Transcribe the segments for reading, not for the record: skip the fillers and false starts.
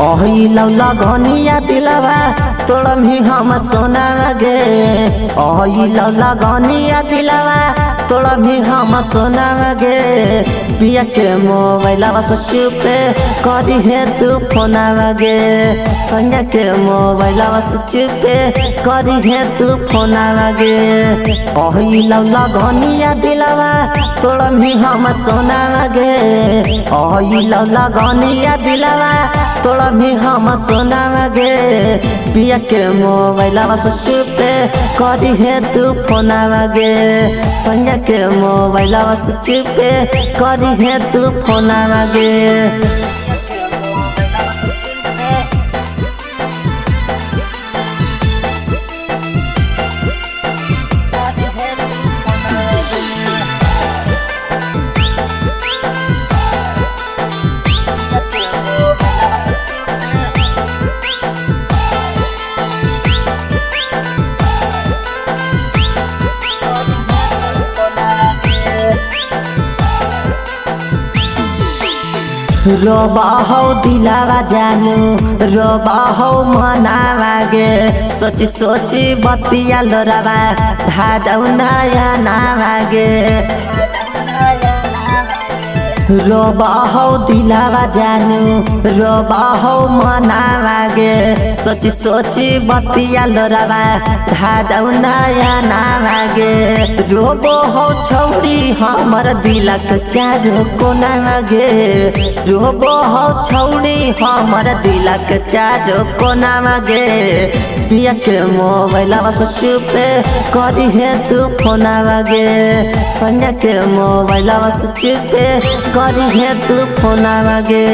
ओही लौला घनिया दिलवा तोड़ भी हम सोना गे। ओही लौला घनिया दिलवा तोड़ भी हम सोना गे। पिया के मोबाइलवा से चुपे करी है तू फोना गे। संजय के मोबाइलवा से चुपे करी है तू फोना गे। ओही लौला घनिया दिलवा तोड़ भी हम सोना गे। ओही लौला घनिया दिलवा तोड़ भी हम सोना गे। पिया के मोबाइलवा से चुपे करी है तू फोना गे। संजय के मोबाइलवा से चुपे करी है तू फोना गे। रोबा हो दिलावा जानू रोबा हो मनावा गे। सोची सोची बतिया लोरावा धादौ नया नावा गे। रोबा हो दिलावा जानू रोबा हो मनावा गे। सोची सोची बतिया लोरावा धादौ नया नावा गे। रोबो हो छौरी हमर दिलक चारो कोना गे। रोबो हो छौरी हमर दिलक चारो कोना गे। पिया के मोबाइलवा से चुपे करी है तू फोना गे। संजय के मोबाइलवा से चुपे करी है तू फोना गे।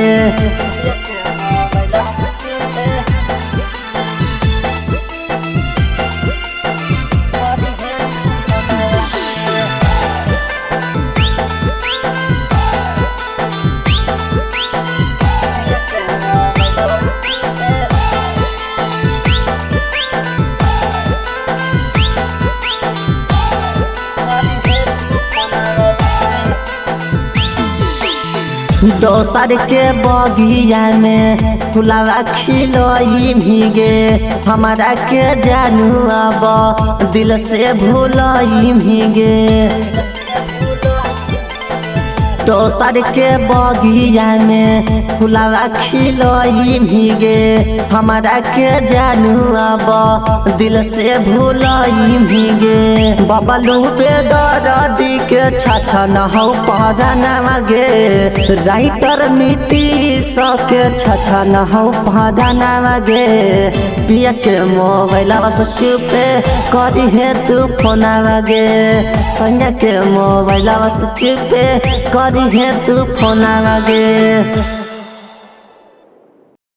दोसर के बगिया में फुलावा खिलोई भीगे। हमारा के जानू अब दिल से भूलई भीगे। दोसर के बगिया में फुलावा खिलोई भीगे। हमारा के जानू अब दिल से भूलई भीगे। बबलू बेदर्दी के छछन हो पहराना गे। राइटर नीतीश के छछन हो पहराना गे। पिया के मोबाइलवा से चुपे करी है तू फोना गे। संजय के मोबाइलवा से चुपे करी है तू फोना गे।